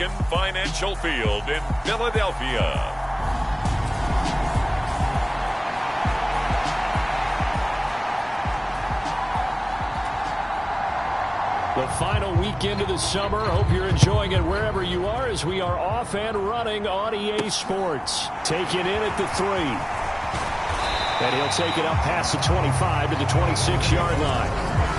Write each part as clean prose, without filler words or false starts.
Lincoln Financial Field in Philadelphia. The final weekend of the summer. Hope you're enjoying it wherever you are as we are off and running on EA Sports. Take it in at the 3. And he'll take it up past the 25 to the 26-yard line.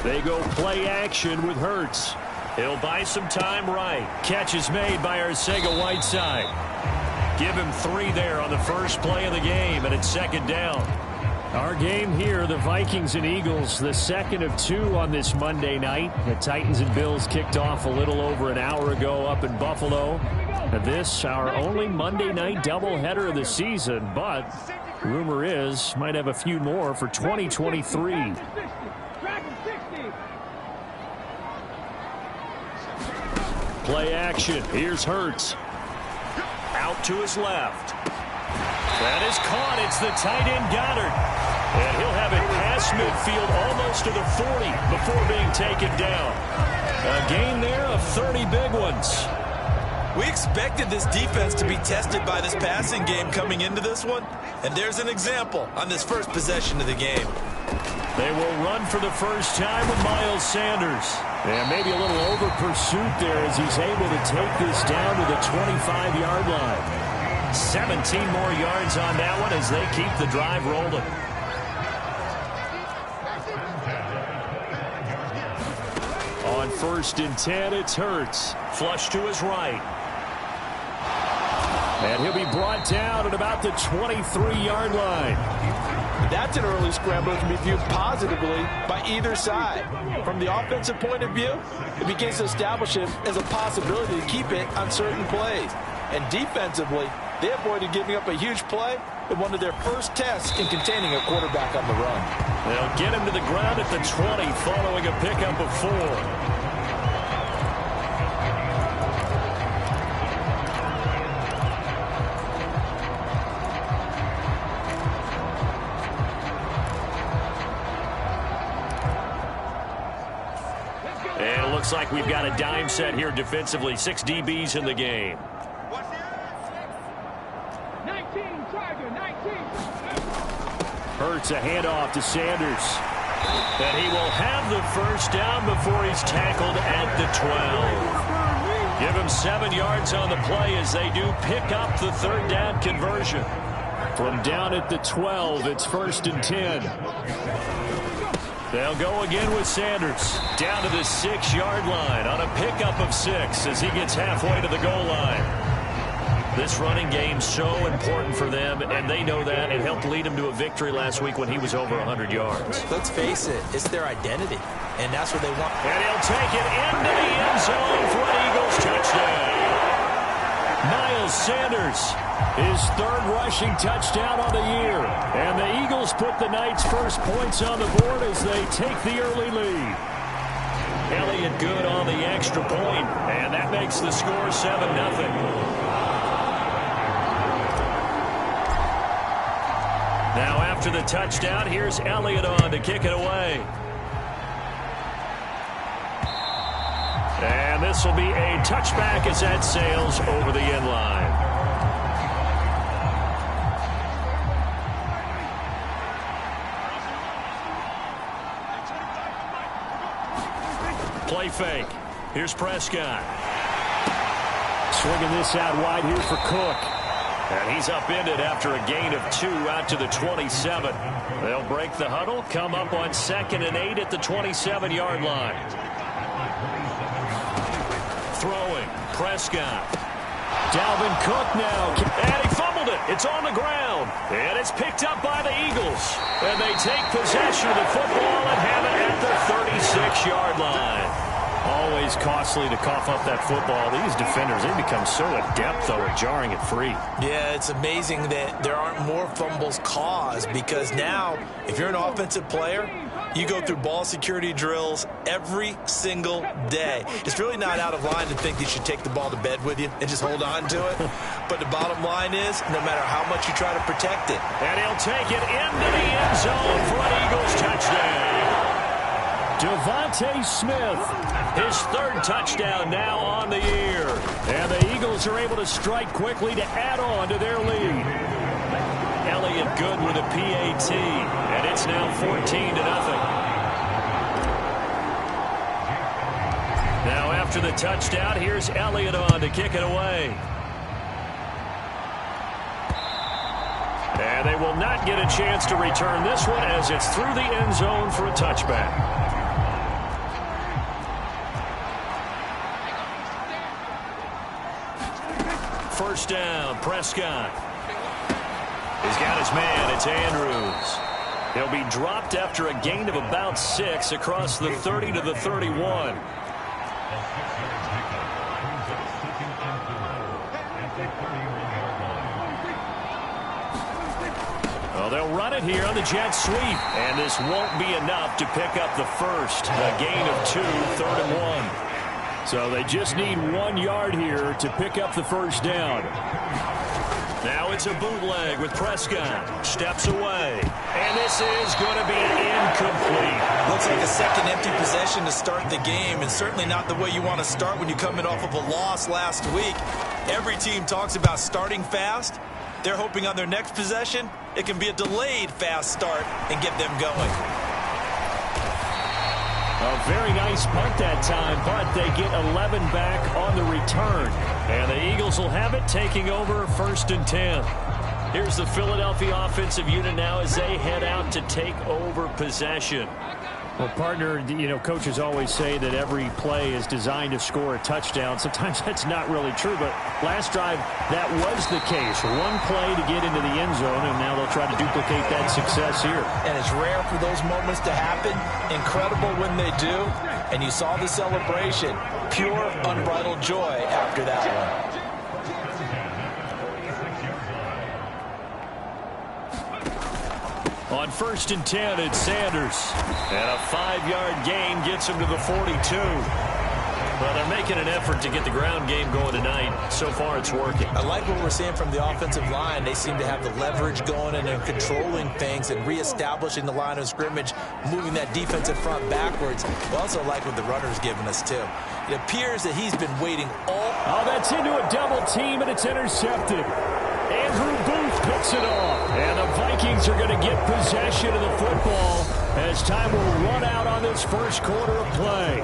They go play action with Hurts. He'll buy some time right. Catch is made by Arcega-Whiteside. Give him 3 there on the first play of the game, and it's second down. Our game here, the Vikings and Eagles, the second of 2 on this Monday night. The Titans and Bills kicked off a little over an hour ago up in Buffalo. And this, our only Monday night doubleheader of the season, but rumor is might have a few more for 2023. Play action. Here's Hurts. Out to his left. That is caught. It's the tight end Goddard. And he'll have it past midfield almost to the 40 before being taken down. A gain there of 30 big ones. We expected this defense to be tested by this passing game coming into this one. And there's an example on this first possession of the game. They will run for the first time with Miles Sanders. And maybe a little over pursuit there as he's able to take this down to the 25-yard line. 17 more yards on that one as they keep the drive rolling. On 1st and 10, it's Hurts. Flush to his right. And he'll be brought down at about the 23-yard line. That's an early scramble that can be viewed positively by either side. From the offensive point of view, it begins to establish it as a possibility to keep it on certain plays. And defensively, they avoided giving up a huge play in one of their first tests in containing a quarterback on the run. They'll get him to the ground at the 20 following a pickup of 4. Looks like we've got a dime set here defensively. 6 DBs in the game. 19, Charger, 19. Hurts a handoff to Sanders. And he will have the first down before he's tackled at the 12. Give him 7 yards on the play as they do pick up the 3rd down conversion. From down at the 12, it's 1st and 10. They'll go again with Sanders down to the 6-yard line on a pickup of 6 as he gets halfway to the goal line. This running game's so important for them, and they know that. It helped lead him to a victory last week when he was over 100 yards. Let's face it, it's their identity, and that's what they want. And he'll take it into the end zone for an Eagles touchdown. Miles Sanders, his 3rd rushing touchdown on the year. And the Eagles put the night's first points on the board as they take the early lead. Elliott good on the extra point, and that makes the score 7-0. Now after the touchdown, here's Elliott on to kick it away. And this will be a touchback as that sails over the end line. Play fake. Here's Prescott. Swinging this out wide here for Cook. And he's upended after a gain of 2 out to the 27. They'll break the huddle, come up on 2nd and 8 at the 27-yard line. Throwing, Prescott. Dalvin Cook now. And he fumbled it. It's on the ground. And it's picked up by the Eagles. And they take possession of the football and have it at the 36-yard line. Always is costly to cough up that football. These defenders, they become so adept, though, at jarring it free. Yeah, it's amazing that there aren't more fumbles caused, because now, if you're an offensive player, you go through ball security drills every single day. It's really not out of line to think you should take the ball to bed with you and just hold on to it. But the bottom line is, no matter how much you try to protect it. And he'll take it into the end zone for an Eagles touchdown. Devontae Smith, his third touchdown now on the year. And the Eagles are able to strike quickly to add on to their lead. Elliott Good with a PAT, and it's now 14-0. Now after the touchdown, here's Elliott on to kick it away. And they will not get a chance to return this one as it's through the end zone for a touchback. First down, Prescott. He's got his man. It's Andrews. He'll be dropped after a gain of about 6 across the 30 to the 31. Well, they'll run it here on the jet sweep. And this won't be enough to pick up the first. A gain of 2, 3rd and 1. So they just need 1 yard here to pick up the first down. Now it's a bootleg with Prescott. Steps away. And this is going to be incomplete. Looks like a second empty possession to start the game, and certainly not the way you want to start when you're coming off of a loss last week. Every team talks about starting fast. They're hoping on their next possession, it can be a delayed fast start and get them going. A very nice punt that time, but they get 11 back on the return. And the Eagles will have it, taking over 1st and 10. Here's the Philadelphia offensive unit now as they head out to take over possession. Well, partner, you know, coaches always say that every play is designed to score a touchdown. Sometimes that's not really true, but last drive, that was the case. 1 play to get into the end zone, and now they'll try to duplicate that success here. And it's rare for those moments to happen. Incredible when they do. And you saw the celebration. Pure, unbridled joy after that one. On 1st and 10, it's Sanders. And a 5-yard gain gets him to the 42. Well, they're making an effort to get the ground game going tonight. So far, it's working. I like what we're seeing from the offensive line. They seem to have the leverage going, and they're controlling things and reestablishing the line of scrimmage, moving that defensive front backwards. I also like what the runner's giving us, too. It appears that he's been waiting all... Oh, that's into a double team, and it's intercepted. Andrew Booth picks it off. And the Vikings are going to get possession of the football as time will run out on this first quarter of play.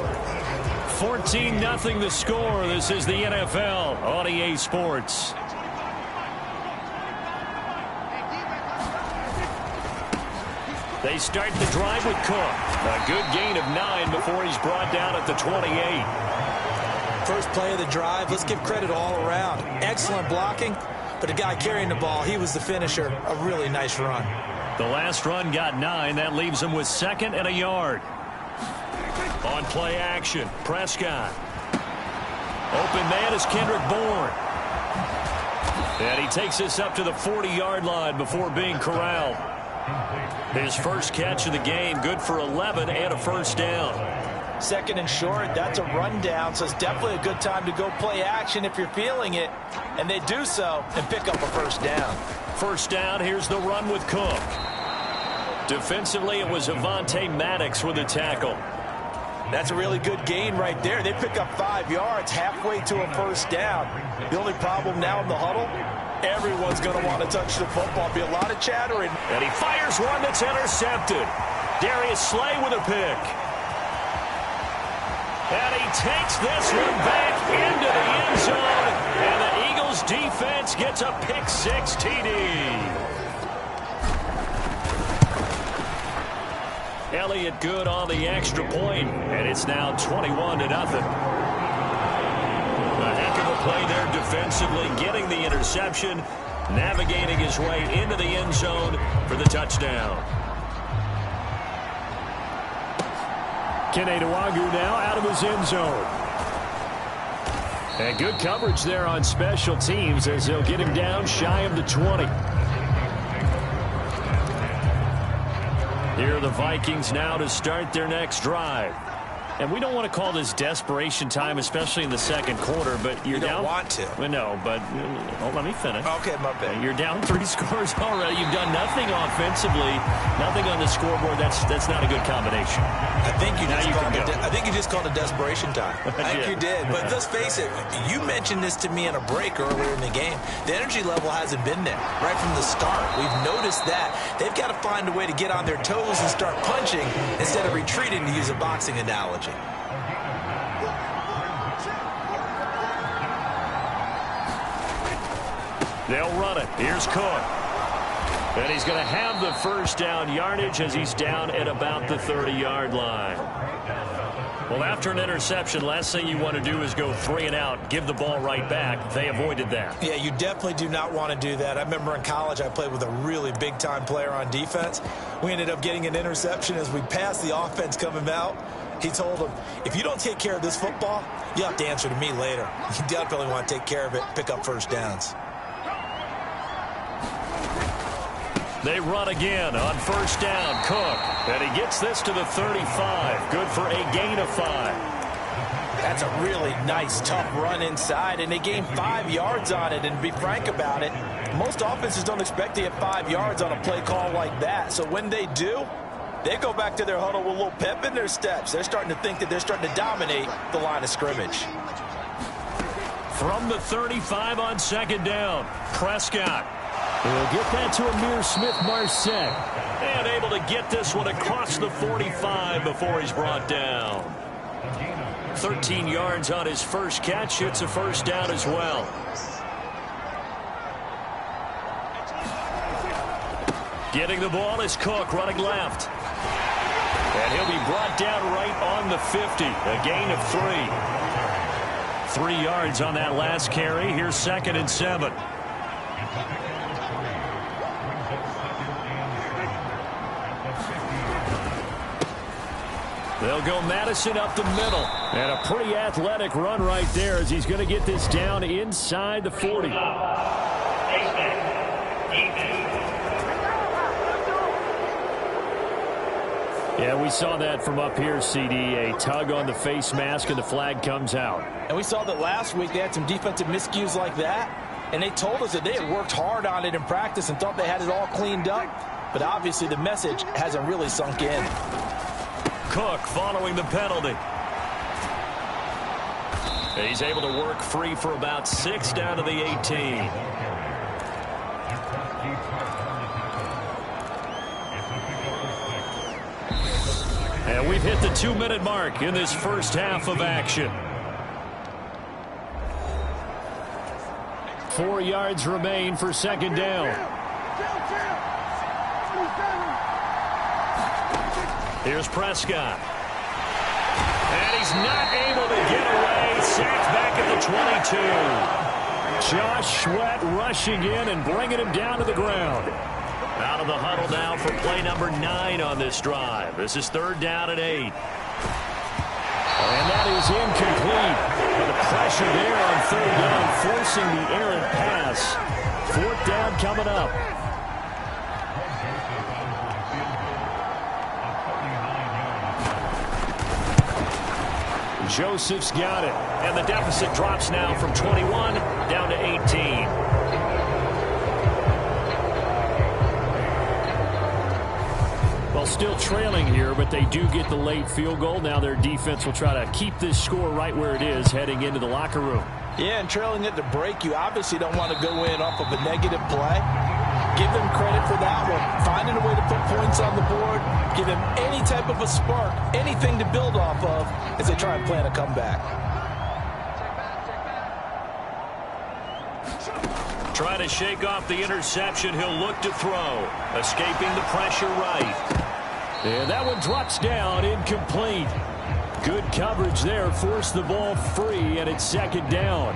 14-0 the score. This is the NFL on EA Sports. They start the drive with Cook. A good gain of 9 before he's brought down at the 28. First play of the drive, let's give credit all around. Excellent blocking. But the guy carrying the ball, he was the finisher. A really nice run. The last run got 9. That leaves him with 2nd and a yard. On play action, Prescott. Open man is Kendrick Bourne. And he takes this up to the 40-yard line before being corralled. His first catch of the game, good for 11 and a first down. 2nd and short, that's a rundown, so it's definitely a good time to go play action if you're feeling it. And they do so and pick up a first down. First down, here's the run with Cook. Defensively, it was Avonte Maddox with a tackle. That's a really good gain right there. They pick up 5 yards halfway to a first down. The only problem now in the huddle, everyone's going to want to touch the football. Be a lot of chattering. And he fires one that's intercepted. Darius Slay with a pick. And he takes this one back into the end zone. And the Eagles defense gets a pick-6 TD. Elliott Good on the extra point, and it's now 21-0. A heck of a play there defensively, getting the interception, navigating his way into the end zone for the touchdown. Kene Nwangwu now out of his end zone. And good coverage there on special teams as they'll get him down shy of the 20. Here are the Vikings now to start their next drive. And we don't want to call this desperation time, especially in the second quarter, but you're down. You don't want to. No, but let me finish. Okay, my bad. You're down 3 scores already. You've done nothing offensively, nothing on the scoreboard. That's not a good combination. I think you just called it desperation time. I think you did. But let's face it, you mentioned this to me in a break earlier in the game. The energy level hasn't been there right from the start. We've noticed that. They've got to find a way to get on their toes and start punching instead of retreating, to use a boxing analogy. They'll run it. Here's Cook. And he's going to have the first down yardage as he's down at about the 30-yard line. Well, after an interception, last thing you want to do is go 3 and out, give the ball right back. They avoided that. Yeah, you definitely do not want to do that. I remember in college I played with a really big-time player on defense. We ended up getting an interception as we passed the offense coming out. He told him, if you don't take care of this football, you'll have to answer to me later. You definitely want to take care of it, pick up first downs. They run again on first down. Cook. And he gets this to the 35. Good for a gain of 5. That's a really nice, tough run inside, and they gained 5 yards on it. And to be frank about it, most offenses don't expect to get 5 yards on a play call like that. So when they do, they go back to their huddle with a little pep in their steps. They're starting to think that they're starting to dominate the line of scrimmage. From the 35 on second down, Prescott. He'll get that to Amir Smith-Marset. And able to get this one across the 45 before he's brought down. 13 yards on his first catch. It's a first down as well. Getting the ball is Cook running left. And he'll be brought down right on the 50. A gain of 3. 3 yards on that last carry. Here's 2nd and 7. They'll go Madison up the middle. And a pretty athletic run right there as he's going to get this down inside the 40. Yeah, we saw that from up here, CD. A tug on the face mask and the flag comes out. And we saw that last week they had some defensive miscues like that. And they told us that they had worked hard on it in practice and thought they had it all cleaned up. But obviously the message hasn't really sunk in. Cook following the penalty. And he's able to work free for about 6 down to the 18. And we've hit the 2-minute mark in this first half of action. 4 yards remain for second down. Here's Prescott. And he's not able to get away. Sacked back at the 22. Josh Sweat rushing in and bringing him down to the ground. Out of the huddle now for play number 9 on this drive. This is 3rd down and 8. And that is incomplete. But the pressure there on 3rd down, forcing the errant pass. 4th down coming up. Joseph's got it. And the deficit drops now from 21 down to 18. Well, still trailing here, but they do get the late field goal. Now their defense will try to keep this score right where it is heading into the locker room. Yeah, and trailing at the break, you obviously don't want to go in off of a negative play. Give them credit for that one. Finding a way to put points on the board. Give them any type of a spark, anything to build off of as they try and plan a comeback. Trying to shake off the interception. He'll look to throw. Escaping the pressure right. And that one drops down, incomplete. Good coverage there. Forced the ball free, and it's 2nd down.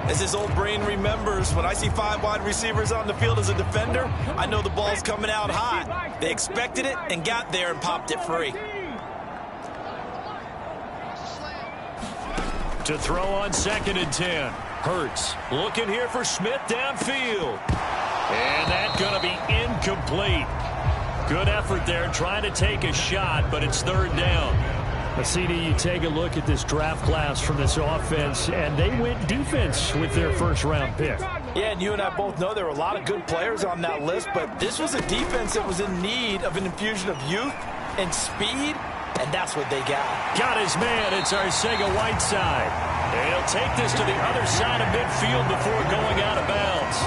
As his old brain remembers, when I see 5 wide receivers on the field as a defender, I know the ball's coming out hot. They expected it and got there and popped it free. To throw on 2nd and 10. Hurts looking here for Smith downfield. And that's going to be incomplete. Good effort there trying to take a shot, but it's 3rd down. CD, you take a look at this draft class from this offense, and they went defense with their first-round pick. Yeah, and you and I both know there were a lot of good players on that list, but this was a defense that was in need of an infusion of youth and speed, and that's what they got. Got his man. It's Arcega-Whiteside. And he'll take this to the other side of midfield before going out of bounds.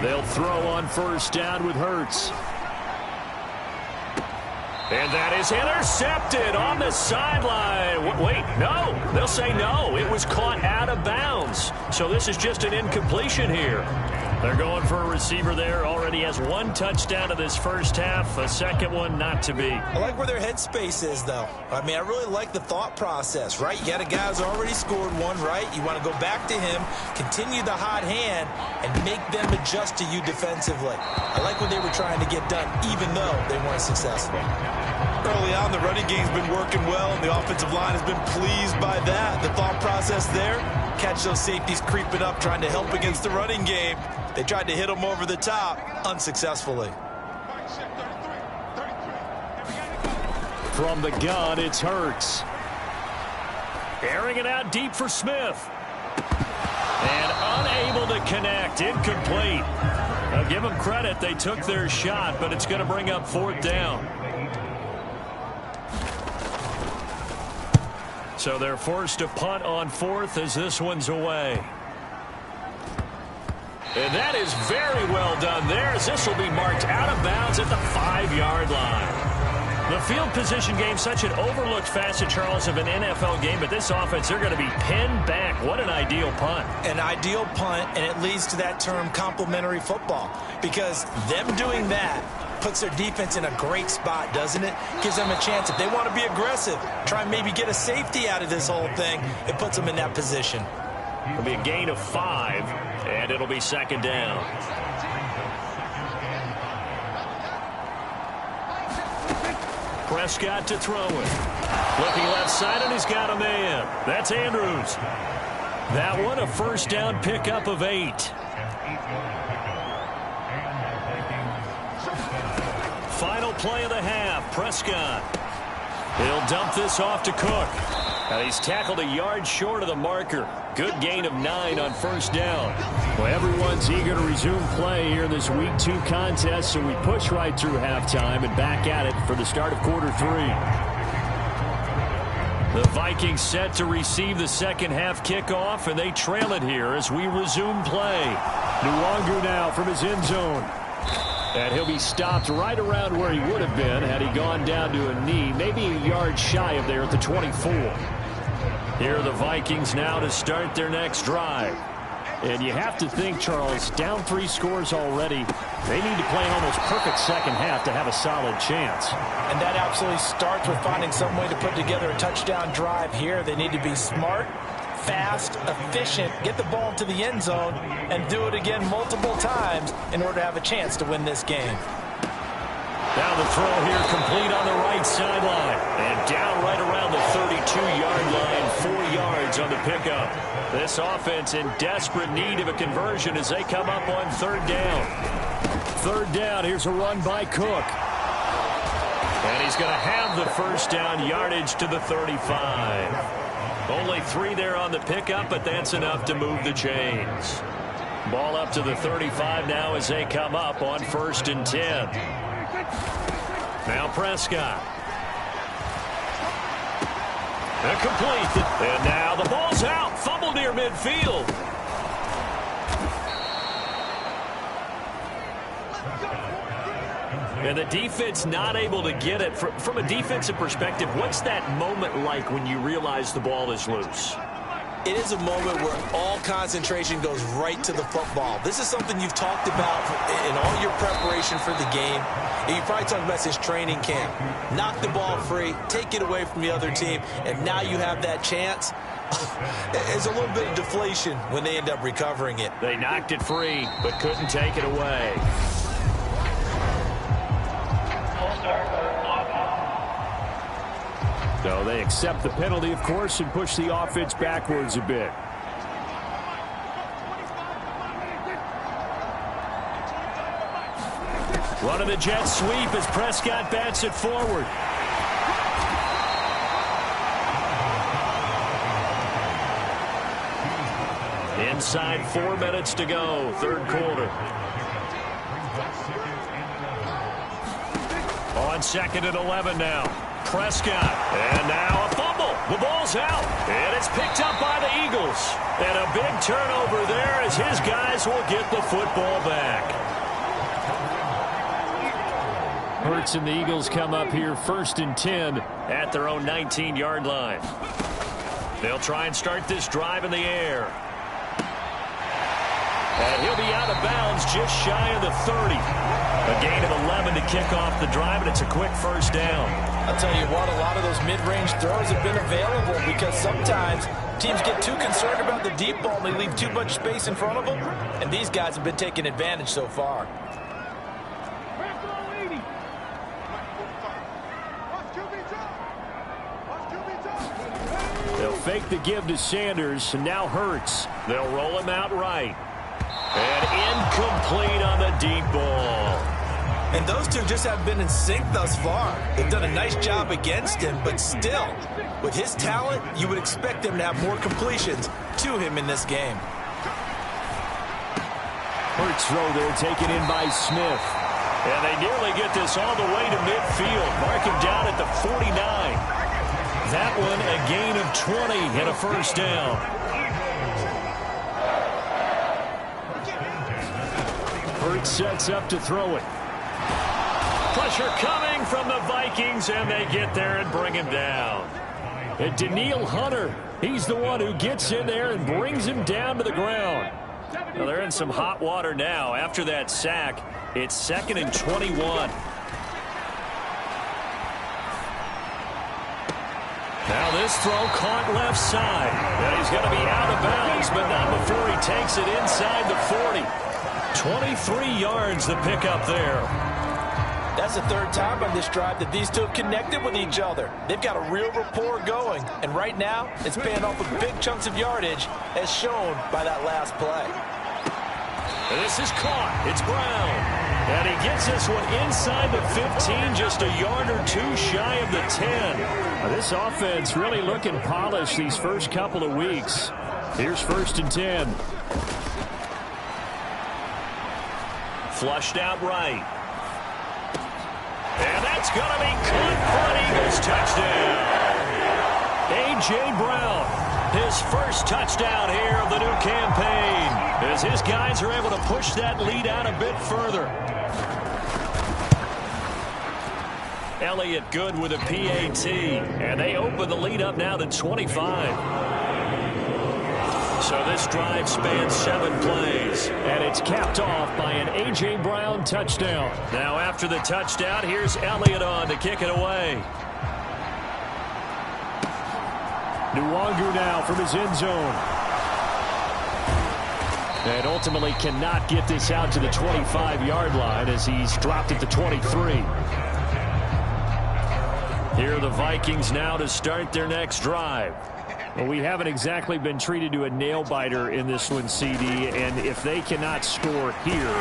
They'll throw on 1st down with Hurts. And that is intercepted on the sideline. Wait, no. They'll say no. It was caught out of bounds. So this is just an incompletion here. They're going for a receiver there. Already has 1 touchdown in this first half. A second one not to be. I like where their headspace is, though. I mean, I really like the thought process, right? You got a guy who's already scored 1, right? You want to go back to him, continue the hot hand, and make them adjust to you defensively. I like what they were trying to get done, even though they weren't successful. Early on, the running game's been working well, and the offensive line has been pleased by that. The thought process there, catch those safeties creeping up, trying to help against the running game. They tried to hit them over the top, unsuccessfully. From the gun, it's Hurts. Airing it out deep for Smith. And unable to connect. Incomplete. Now give them credit. They took their shot, but it's going to bring up 4th down. So they're forced to punt on 4th as this one's away. And that is very well done there, as this will be marked out of bounds at the 5-yard line. The field position game, such an overlooked facet, Charles, of an NFL game, but this offense, they're going to be pinned back. What an ideal punt. An ideal punt, and it leads to that term complementary football, because them doing that puts their defense in a great spot, doesn't it? Gives them a chance. If they want to be aggressive, try and maybe get a safety out of this whole thing, it puts them in that position. It'll be a gain of 5, and it'll be 2nd down. Prescott to throw it. Looking left side, and he's got a man. That's Andrews. That one, a 1st down pickup of 8. Final play of the half. Prescott. He'll dump this off to Cook. And he's tackled a yard short of the marker. Good gain of 9 on 1st down. Well, everyone's eager to resume play here in this Week 2 contest, so we push right through halftime and back at it for the start of quarter 3. The Vikings set to receive the second half kickoff, and they trail it here as we resume play. Nwangwu now from his end zone. And he'll be stopped right around where he would have been had he gone down to a knee, maybe a yard shy of there at the 24. Here are the Vikings now to start their next drive. And you have to think, Charles, down 3 scores already. They need to play an almost perfect second half to have a solid chance. And that absolutely starts with finding some way to put together a touchdown drive here. They need to be smart, fast, efficient, get the ball to the end zone, and do it again multiple times in order to have a chance to win this game. Now the throw here complete on the right sideline. And down right around the 32-yard line, 4 yards on the pickup. This offense in desperate need of a conversion as they come up on 3rd down. 3rd down, here's a run by Cook. And he's going to have the 1st down yardage to the 35. Only 3 there on the pickup, but that's enough to move the chains. Ball up to the 35 now as they come up on 1st and 10. Now Prescott. And complete. And now the ball's out. Fumble near midfield. And the defense not able to get it. From a defensive perspective, what's that moment like when you realize the ball is loose? It is a moment where all concentration goes right to the football. This is something you've talked about in all your preparation for the game. And you probably talked about this training camp. Knock the ball free, take it away from the other team, and now you have that chance. There's a little bit of deflation when they end up recovering it. They knocked it free, but couldn't take it away. So they accept the penalty, of course, and push the offense backwards a bit. Running the jet sweep as Prescott bats it forward. Inside 4 minutes to go, third quarter. On second and 11 now. Prescott. And now a fumble. The ball's out. And it's picked up by the Eagles. And a big turnover there as his guys will get the football back. Hurts and the Eagles come up here 1st and 10 at their own 19-yard line. They'll try and start this drive in the air. And he'll be out of bounds just shy of the 30. A gain of 11 to kick off the drive, and it's a quick first down. I'll tell you what, a lot of those mid-range throws have been available because sometimes teams get too concerned about the deep ball and they leave too much space in front of them, and these guys have been taking advantage so far. They'll fake the give to Sanders, and now Hurts. They'll roll him out right. And incomplete on the deep ball. And those two just haven't been in sync thus far. They've done a nice job against him, but still, with his talent, you would expect them to have more completions to him in this game. Hurts throw there taken in by Smith. And they nearly get this all the way to midfield. Mark him down at the 49. That one a gain of 20 and a first down. Hurts sets up to throw it. Pressure coming from the Vikings, and they get there and bring him down. And Danielle Hunter, he's the one who gets in there and brings him down to the ground. Well, they're in some hot water now. After that sack, it's 2nd and 21. Now this throw caught left side. And he's going to be out of bounds, but not before he takes it inside the 40. 23 yards the pickup there. That's the third time on this drive that these two have connected with each other. They've got a real rapport going, and right now it's paying off with big chunks of yardage as shown by that last play. And this is caught. It's Brown. And he gets this one inside the 15, just a yard or two shy of the 10. This offense really looking polished these first couple of weeks. Here's 1st and 10. Flushed out right. And that's going to be caught for an Eagles touchdown. A.J. Brown, his first touchdown here of the new campaign, as his guys are able to push that lead out a bit further. Elliott good with a PAT, and they open the lead up now to 25. So this drive spans 7 plays. And it's capped off by an A.J. Brown touchdown. Now after the touchdown, here's Elliott on to kick it away. Nwangu now from his end zone. And ultimately cannot get this out to the 25-yard line as he's dropped at the 23. Here are the Vikings now to start their next drive. Well, we haven't exactly been treated to a nail-biter in this one, CD, and if they cannot score here,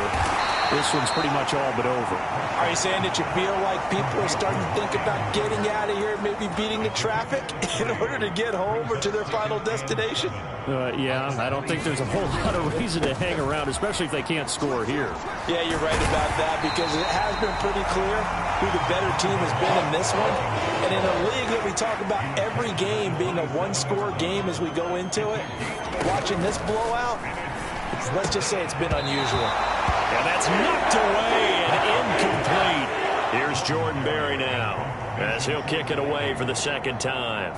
this one's pretty much all but over. Are you saying that you feel like people are starting to think about getting out of here, maybe beating the traffic in order to get home or to their final destination? Yeah, I don't think there's a whole lot of reason to hang around, especially if they can't score here. Yeah, you're right about that, because it has been pretty clear who the better team has been in this one. And in a league that we talk about every game being a one-score game as we go into it, watching this blowout, let's just say it's been unusual. And that's knocked away and incomplete. Here's Jordan Berry now as he'll kick it away for the second time.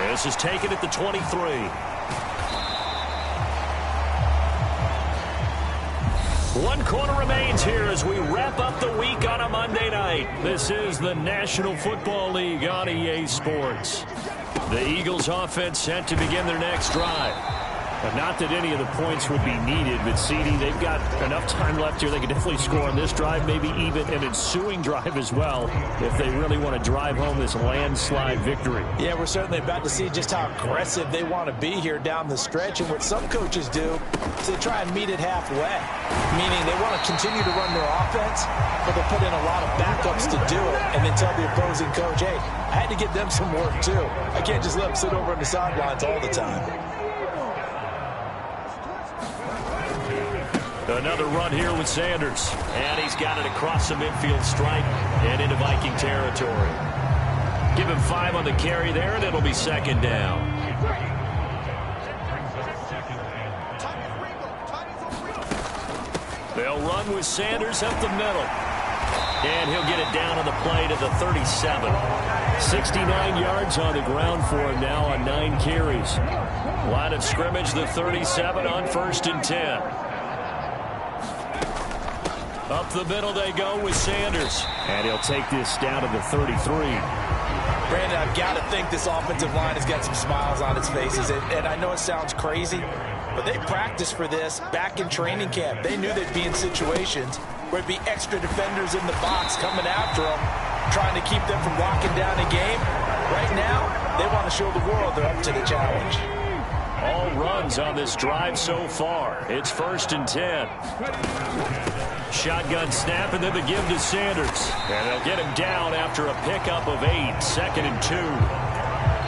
This is taken at the 23. 1 quarter remains here as we wrap up the week on a Monday night. This is the National Football League on EA Sports. The Eagles offense set to begin their next drive. But not that any of the points would be needed, but CD, they've got enough time left here. They can definitely score on this drive, maybe even an ensuing drive as well, if they really want to drive home this landslide victory. Yeah, we're certainly about to see just how aggressive they want to be here down the stretch. And what some coaches do is they try and meet it halfway, meaning they want to continue to run their offense, but they'll put in a lot of backups to do it, and then tell the opposing coach, hey, I had to get them some work too. I can't just let them sit over on the sidelines all the time. Another run here with Sanders. And he's got it across the midfield stripe and into Viking territory. Give him 5 on the carry there, and it'll be second down. They'll run with Sanders up the middle. And he'll get it down on the play to the 37. 69 yards on the ground for him now on 9 carries. Line of scrimmage, the 37 on 1st and 10. Up the middle they go with Sanders. And he'll take this down to the 33. Brandon, I've got to think this offensive line has got some smiles on its faces. And I know it sounds crazy, but they practiced for this back in training camp. They knew they'd be in situations where it'd be extra defenders in the box coming after them, trying to keep them from locking down a game. Right now, they want to show the world they're up to the challenge. All runs on this drive so far. It's 1st and 10. Shotgun snap, and then the give to Sanders. And they'll get him down after a pickup of 8. 2nd and 2.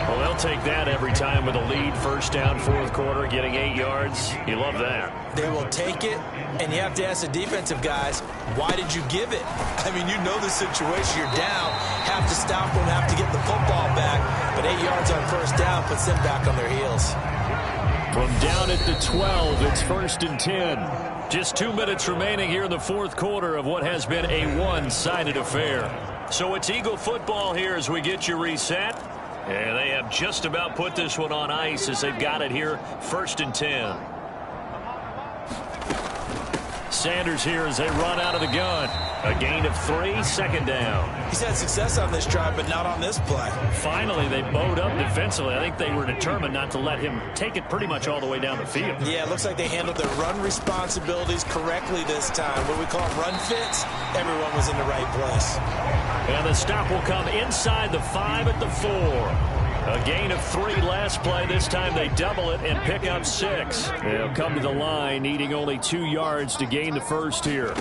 Well, they'll take that every time with a lead. 1st down, 4th quarter, getting 8 yards. You love that. They will take it, and you have to ask the defensive guys, why did you give it? I mean, you know the situation. You're down, have to stop them, have to get the football back. But 8 yards on 1st down puts them back on their heels. From down at the 12, it's 1st and 10. Just 2 minutes remaining here in the 4th quarter of what has been a one-sided affair. So it's Eagle football here as we get you reset. And they have just about put this one on ice as they've got it here, 1st and 10. Sanders here as they run out of the gun. A gain of 3, 2nd down. He's had success on this drive, but not on this play. Finally, they bowed up defensively. I think they were determined not to let him take it pretty much all the way down the field. Yeah, it looks like they handled their run responsibilities correctly this time. What we call them run fits, everyone was in the right place. And the stop will come inside the 5 at the 4. A gain of 3 last play. This time they double it and pick up 6. They'll come to the line, needing only 2 yards to gain the 1st here.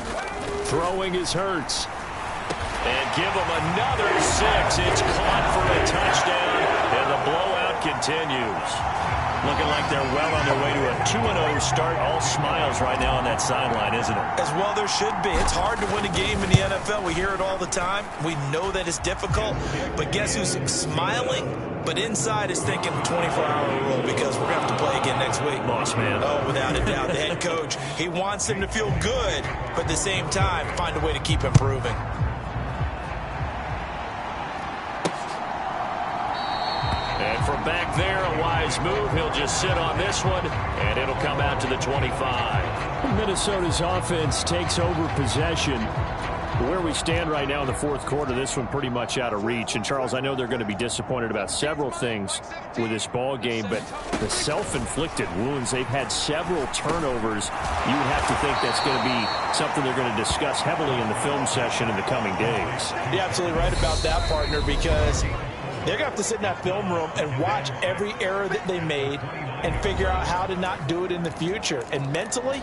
Throwing is Hurts. And give them another 6. It's caught for a touchdown, and the blowout continues. Looking like they're well on their way to a 2-0 start. All smiles right now on that sideline, isn't it? As well there should be. It's hard to win a game in the NFL. We hear it all the time. We know that it's difficult. But guess who's smiling? But inside is thinking 24-hour rule because we're going to have to play again next week. Boss man. Oh, without a doubt. The head coach, he wants them to feel good, but at the same time, find a way to keep improving. And from back there, a wise move. He'll just sit on this one, and it'll come out to the 25. Minnesota's offense takes over possession. Where we stand right now in the 4th quarter, this one pretty much out of reach. And, Charles, I know they're going to be disappointed about several things with this ball game, but the self-inflicted wounds, they've had several turnovers. You would have to think that's going to be something they're going to discuss heavily in the film session in the coming days. You're absolutely right about that, partner, because they're going to have to sit in that film room and watch every error that they made and figure out how to not do it in the future. And mentally,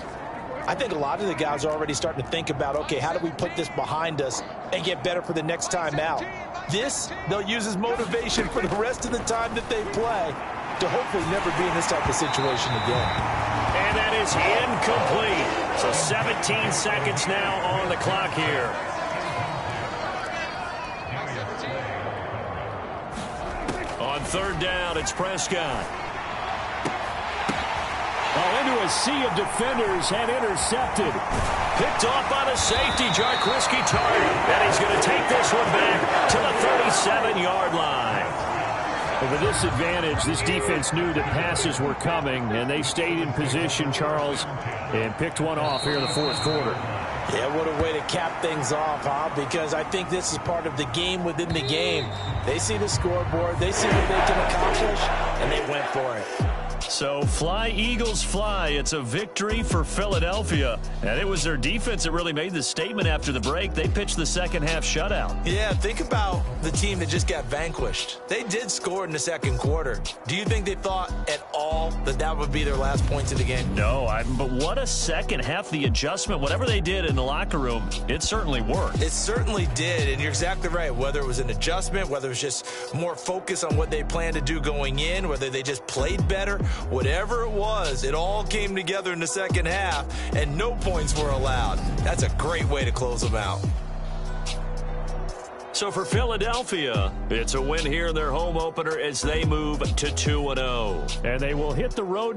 I think a lot of the guys are already starting to think about, okay, how do we put this behind us and get better for the next time out? This, they'll use as motivation for the rest of the time that they play to hopefully never be in this type of situation again. And that is incomplete. So 17 seconds now on the clock here. On 3rd down, it's Prescott. Into a sea of defenders and intercepted. Picked off by the safety, Jaquiski Tartt. And he's going to take this one back to the 37-yard line. Well, with this advantage, this defense knew that passes were coming, and they stayed in position, Charles, and picked one off here in the fourth quarter. Yeah, what a way to cap things off, huh? Because I think this is part of the game within the game. They see the scoreboard, they see what they can accomplish, and they went for it. So fly, Eagles, fly. It's a victory for Philadelphia. And it was their defense that really made the statement after the break. They pitched the second half shutout. Yeah, think about the team that just got vanquished. They did score in the second quarter. Do you think they thought at all that that would be their last points of the game? No, but what a second half. The adjustment, whatever they did in the locker room, it certainly worked. It certainly did, and you're exactly right. Whether it was an adjustment, whether it was just more focus on what they planned to do going in, whether they just played better, whatever it was, it all came together in the second half, and no points were allowed. That's a great way to close them out. So for Philadelphia, it's a win here in their home opener as they move to 2-0. And they will hit the road